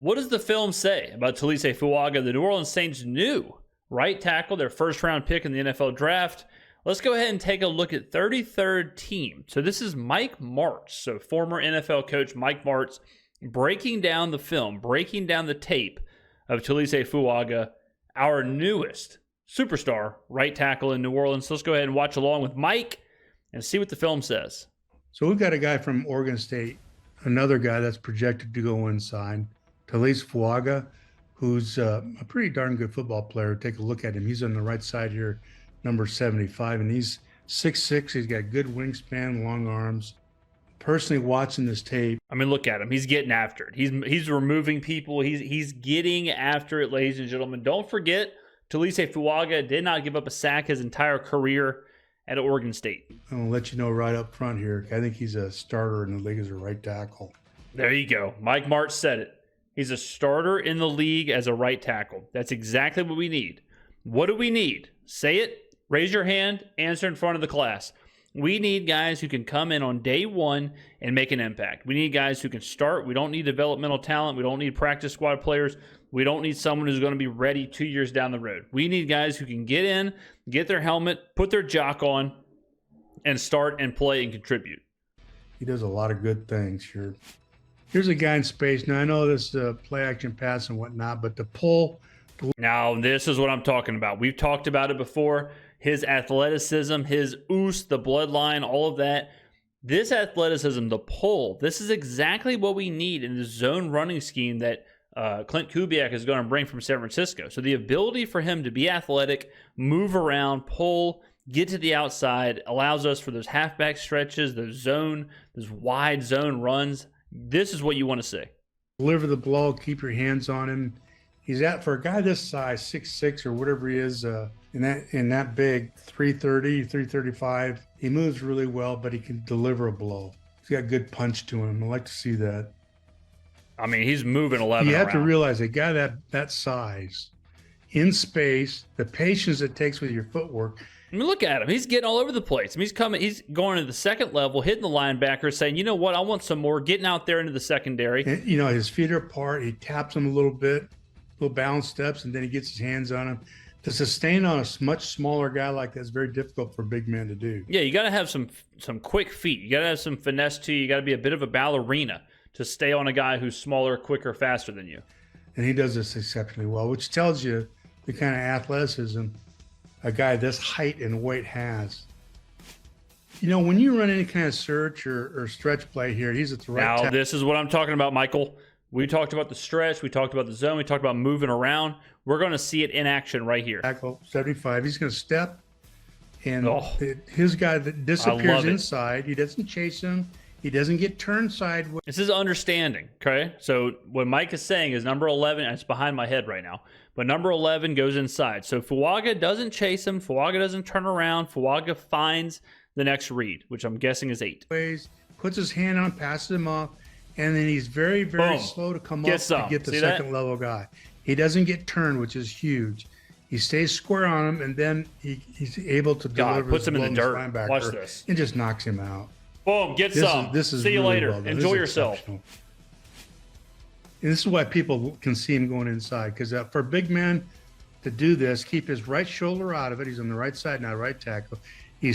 What does the film say about Taliese Fuaga, the New Orleans Saints' new right tackle, their first-round pick in the NFL draft? Let's go ahead and take a look at 33rd team. So this is Mike Martz, so former NFL coach Mike Martz, breaking down the film, breaking down the tape of Taliese Fuaga, our newest superstar right tackle in New Orleans. So let's go ahead and watch along with Mike and see what the film says. So we've got a guy from Oregon State, another guy that's projected to go inside, Taliese Fuaga, who's a pretty darn good football player. Take a look at him. He's on the right side here, number 75, and he's 6'6". He's got good wingspan, long arms. Personally watching this tape, I mean, look at him. He's getting after it. He's removing people. He's getting after it, ladies and gentlemen. Don't forget, Taliese Fuaga did not give up a sack his entire career at Oregon State. I'm going to let you know right up front here. I think he's a starter in the league as a right tackle. There you go. Mike Martz said it. He's a starter in the league as a right tackle. That's exactly what we need. What do we need? Say it, raise your hand, answer in front of the class. We need guys who can come in on day one and make an impact. We need guys who can start. We don't need developmental talent. We don't need practice squad players. We don't need someone who's going to be ready 2 years down the road. We need guys who can get in, get their helmet, put their jock on, and start and play and contribute. He does a lot of good things here. Here's a guy in space. Now, I know this play action pass and whatnot, but the pull. Now, this is what I'm talking about. We've talked about it before. His athleticism, his oos, the bloodline, all of that. This athleticism, the pull, this is exactly what we need in the zone running scheme that Clint Kubiak is going to bring from San Francisco. So the ability for him to be athletic, move around, pull, get to the outside, allows us for those halfback stretches, those wide zone runs. This is what you want to see. Deliver the blow, keep your hands on him. He's for a guy this size, 6'6" or whatever he is, in that big, 330, 335. He moves really well, but he can deliver a blow. He's got good punch to him. I like to see that. I mean, he's moving 11 You have around. to realize a guy that size, in space, the patience it takes with your footwork. I mean, look at him. He's getting all over the place. I mean, he's going to the second level, hitting the linebacker, saying, you know what, I want some more, getting out there into the secondary. And, his feet are apart. He taps them a little bit, little balance steps, and then he gets his hands on him. To sustain on a much smaller guy like that is very difficult for a big man to do. Yeah, you got to have some quick feet. You got to have some finesse to you. You got to be a bit of a ballerina to stay on a guy who's smaller, quicker, faster than you. And he does this exceptionally well, which tells you the kind of athleticism a guy this height and weight has. When you run any kind of search or stretch play here, he's at the right Now, this is what I'm talking about, Michael. We talked about the stretch. We talked about the zone. We talked about moving around. We're going to see it in action right here. Tackle 75. He's going to step, and his guy that disappears inside. He doesn't chase him. He doesn't get turned sideways. This is understanding, okay? So what Mike is saying is number 11, and it's behind my head right now, but number 11 goes inside. So Fuaga doesn't chase him. Fuaga doesn't turn around. Fuaga finds the next read, which I'm guessing is 8. Puts his hand on, passes him off, and then he's very, very slow to come up to get the second level guy. He doesn't get turned, which is huge. He stays square on him, and then he's able to deliver. Puts him in the dirt. Watch this. And just knocks him out. Boom, get some. See you later. Enjoy yourself. And this is why people can see him going inside, because for a big man to do this, keep his right shoulder out of it. He's on the right side now, right tackle. He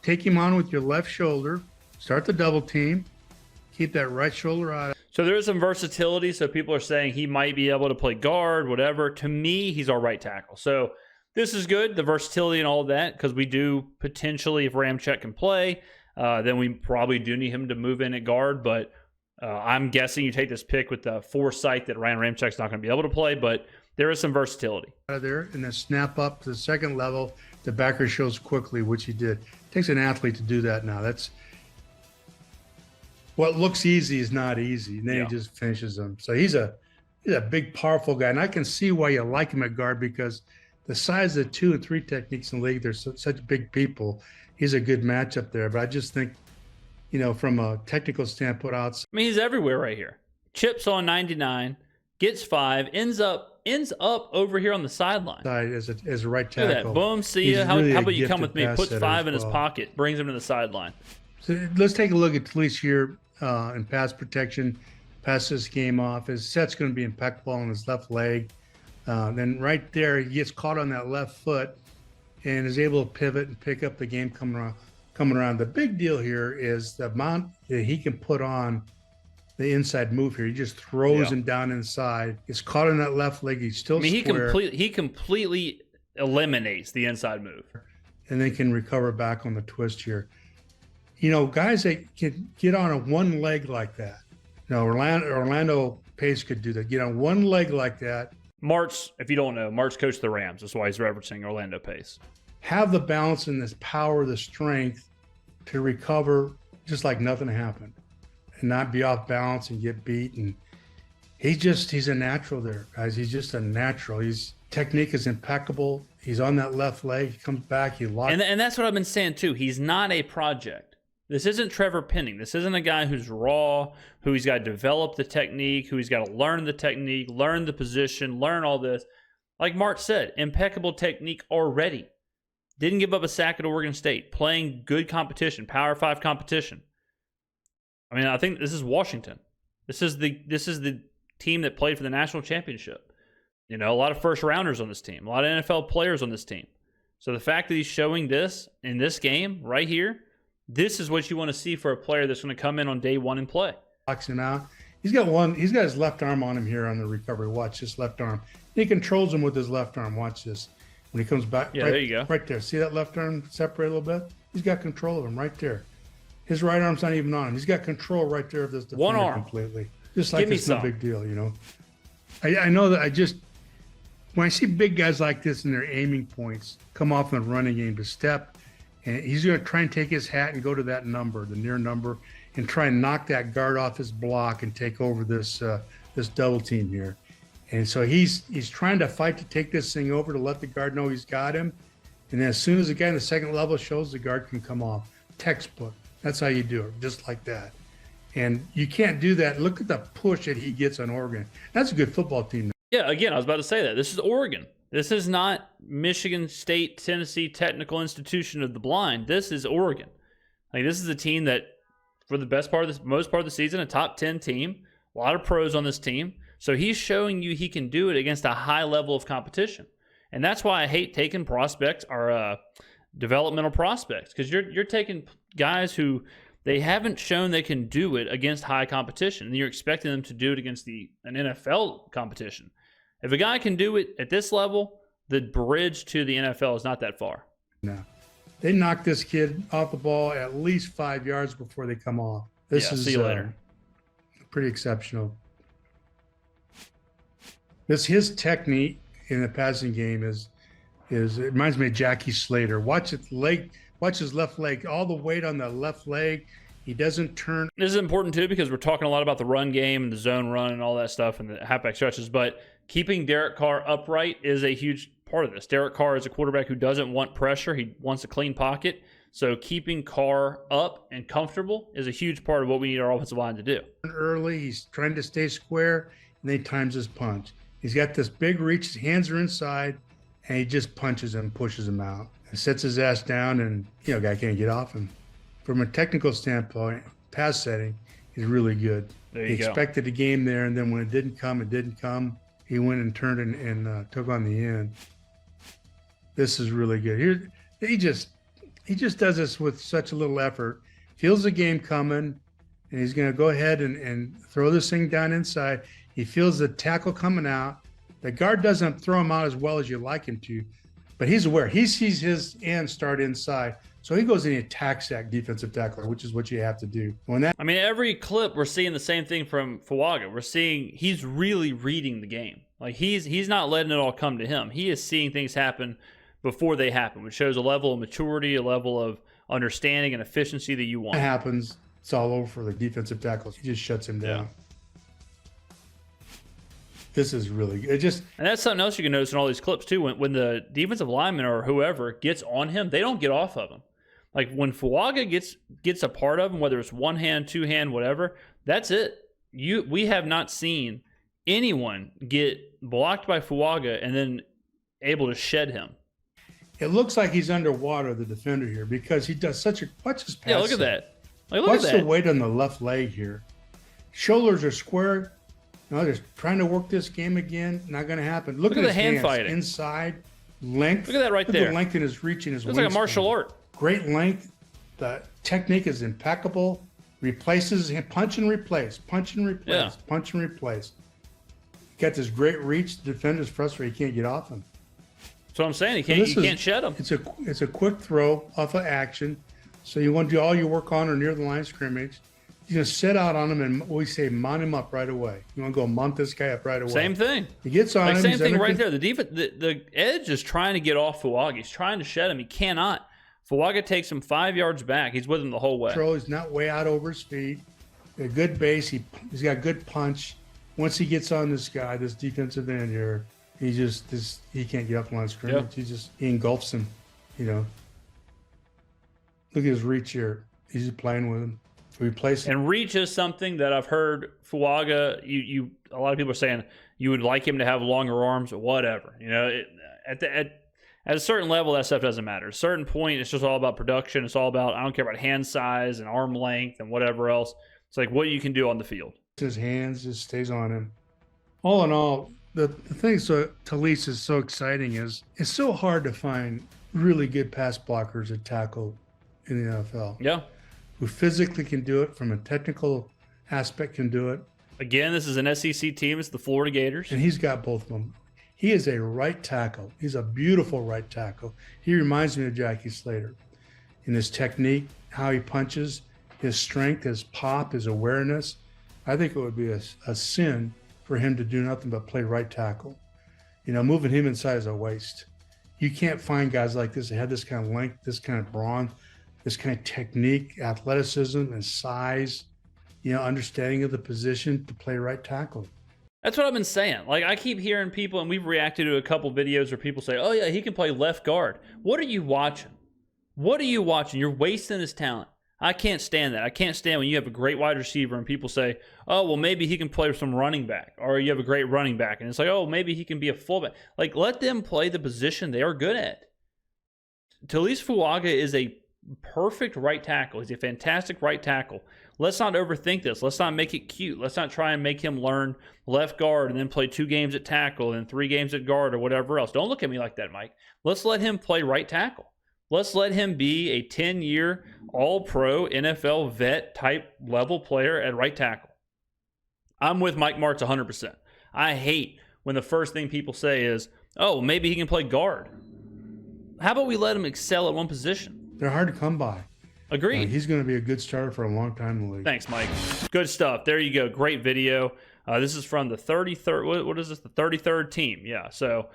take him on with your left shoulder, start the double team, keep that right shoulder out of it. So there is some versatility. So people are saying he might be able to play guard, whatever. To me, he's our right tackle. So this is good, the versatility and all of that, because we do potentially, if Ramczyk can play, then we probably do need him to move in at guard. But I'm guessing you take this pick with the foresight that Ryan Ramczyk's not going to be able to play, but there is some versatility. Out of there, and then snap up to the second level. The backer shows quickly, which he did. It takes an athlete to do that now. That's what looks easy is not easy, and then he just finishes them. So he's a big, powerful guy, and I can see why you like him at guard, because the size of the 2 and 3 techniques in the league, they're such big people. He's a good matchup there, but I just think, from a technical standpoint, I mean, he's everywhere right here. Chips on 99, gets 5, ends up over here on the sideline. As a right tackle. Look at that. Boom, see ya. How about you come with me? Puts 5 in his pocket, brings him to the sideline. So let's take a look at Taliese here in pass protection. pass this game off. His set's going to be impeccable on his left leg. Then right there, he gets caught on that left foot and is able to pivot and pick up the game coming around. The big deal here is the amount that he can put on the inside move here. He just throws him down inside. He's caught on that left leg. He's still square. He completely eliminates the inside move. And then can recover back on the twist here. You know, guys that can get on a one leg like that. You know, Orlando Pace could do that. Get on one leg like that. Martz, if you don't know, Martz coached the Rams. That's why he's referencing Orlando Pace. Have the balance and this power, the strength to recover just like nothing happened and not be off balance and get beat. And he's a natural there, guys. He's just a natural. His technique is impeccable. He's on that left leg. He comes back. He locks. And that's what I've been saying too. He's not a project. This isn't Trevor Penning. This isn't a guy who's raw, who he's got to develop the technique, who he's got to learn the technique, learn the position, learn all this. Like Martz said, impeccable technique already. Didn't give up a sack at Oregon State. Playing good competition, Power 5 competition. I mean, I think this is Washington. This is the team that played for the national championship. You know, a lot of first rounders on this team, a lot of NFL players on this team. So the fact that he's showing this in this game right here, this is what you want to see for a player that's going to come in on day one and play. Boxing out. He's got his left arm on him here on the recovery. Watch this left arm. He controls him with his left arm. Watch this. When he comes back, there you go. Right there. See that left arm separate a little bit? He's got control of him right there. His right arm's not even on him. He's got control right there of this defender one arm completely. Just like it's no big deal, you know. I know that when I see big guys like this and their aiming points come off in the running game to step, and he's going to try and take his hat and go to that number, the near number, and try and knock that guard off his block and take over this double team here. And so he's trying to fight to take this thing over to let the guard know he's got him. And then as soon as the guy in the second level shows, the guard can come off. Textbook. That's how you do it, just like that. And you can't do that. Look at the push that he gets on Oregon. That's a good football team. Yeah, again, I was about to say that. This is Oregon. This is not Michigan State, Tennessee Technical Institution of the Blind. This is Oregon. Like, this is a team that, for the most part of the season, a top 10 team. A lot of pros on this team. So he's showing you he can do it against a high level of competition. And that's why I hate taking prospects or developmental prospects, because you're taking guys who they haven't shown they can do it against high competition, and you're expecting them to do it against an NFL competition. If a guy can do it at this level, the bridge to the NFL is not that far. No. They knocked this kid off the ball at least 5 yards before they come off. This is see you later. Pretty exceptional. His technique in the passing game is it reminds me of Jackie Slater. Watch his left leg, all the weight on the left leg. He doesn't turn. This is important too, because we're talking a lot about the run game and the zone run and all that stuff and the halfback stretches, but keeping Derek Carr upright is a huge part of this. Derek Carr is a quarterback who doesn't want pressure. He wants a clean pocket. So keeping Carr up and comfortable is a huge part of what we need our offensive line to do. Early, he's trying to stay square, and then he times his punch. He's got this big reach. His hands are inside, and he just punches him, pushes him out, and sets his ass down, and, guy can't get off him. From a technical standpoint, pass setting is really good. He expected a game there, and then when it didn't come. He went and turned and took on the end. This is really good. He just does this with such a little effort. Feels the game coming, and he's going to go ahead and throw this thing down inside. He feels the tackle coming out. The guard doesn't throw him out as well as you like him to, but he's aware. He sees his end start inside, so he goes and he attacks that defensive tackler, which is what you have to do. Every clip we're seeing the same thing from Fuaga. We're seeing he's really reading the game. Like he's not letting it all come to him. He is seeing things happen before they happen, which shows a level of maturity, a level of understanding and efficiency that you want. It happens. It's all over for the defensive tackles. He just shuts him down. Yeah. This is really good. And that's something else you can notice in all these clips too. When the defensive lineman or whoever gets on him, they don't get off of him. Like when Fuaga gets a part of him, whether it's one hand, two hand, whatever, that's it. We have not seen anyone get blocked by Fuaga and then able to shed him. It looks like he's underwater, the defender here, because he does such a watch his pass. Yeah, look at that. Like, watch the weight on the left leg here. Shoulders are square. No, they're trying to work this game again. Not going to happen. Look at the his hand hands. fighting. Inside, length. Look at that right Look there. at the length in his reach and his It's like a wingspan. martial art. Great length. The technique is impeccable. Replaces him. Punch and replace. Punch and replace. Yeah. Punch and replace. Got this great reach. The defender's frustrated. He can't get off him. That's what I'm saying. You can't shed him. It's a quick throw off of action. So you want to do all your work on or near the line of scrimmage. You're going to sit out on him and we say mount him up right away. You want to go mount this guy up right away. Same thing. He gets on him. Same thing right there. The edge is trying to get off Fuaga. He's trying to shed him. He cannot. Fuaga takes him 5 yards back. He's with him the whole way. He's not way out over his feet. A good base. He's got good punch. Once he gets on this guy, this defensive end here, he can't get up the line of scrimmage. Yep. He engulfs him. Look at his reach here. He's just playing with him. And reach is something that I've heard Fuaga. A lot of people are saying you would like him to have longer arms. Whatever. At a certain level, that stuff doesn't matter. At a certain point, it's just all about production. It's all about, I don't care about hand size and arm length and whatever else. It's like what you can do on the field. His hands just stays on him. All in all, the thing Taliese is so exciting is it's so hard to find really good pass blockers at tackle in the NFL. Yeah. Who physically can do it, from a technical aspect can do it. Again, this is an SEC team. It's the Florida Gators. And he's got both of them. He is a right tackle. He's a beautiful right tackle. He reminds me of Jackie Slater in his technique, how he punches, his strength, his pop, his awareness. I think it would be a sin for him to do nothing but play right tackle. Moving him inside is a waste. You can't find guys like this that have this kind of length, this kind of brawn, this kind of technique, athleticism, and size, understanding of the position to play right tackle. That's what I've been saying. Like, I keep hearing people, and we've reacted to a couple videos where people say, oh, yeah, he can play left guard. What are you watching? What are you watching? You're wasting his talent. I can't stand that. I can't stand when you have a great wide receiver and people say, oh, well, maybe he can play some running back, or you have a great running back. And it's like, oh, maybe he can be a fullback. Like, let them play the position they are good at. Taliese Fuaga is a perfect right tackle. He's a fantastic right tackle. Let's not overthink this. Let's not make it cute. Let's not try and make him learn left guard and then play 2 games at tackle and 3 games at guard or whatever else. Don't look at me like that, Mike. Let's let him play right tackle. Let's let him be a 10-year all-pro NFL vet type level player at right tackle. I'm with Mike Martz 100%. I hate when the first thing people say is, oh, maybe he can play guard. How about we let him excel at one position? They're hard to come by. Agreed. He's going to be a good starter for a long time in the league. Thanks, Mike. Good stuff. There you go. Great video. This is from the 33rd. What is this? The 33rd team. Yeah. So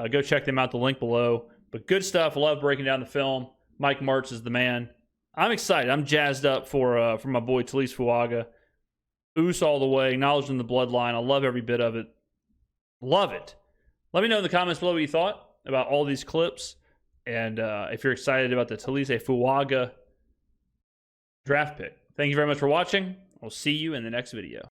go check them out. The link below. But good stuff. Love breaking down the film. Mike Martz is the man. I'm excited. I'm jazzed up for my boy Taliese Fuaga. Oos all the way. Acknowledging the bloodline. I love every bit of it. Love it. Let me know in the comments below what you thought about all these clips. And if you're excited about the Taliese Fuaga draft pick. Thank you very much for watching. I'll see you in the next video.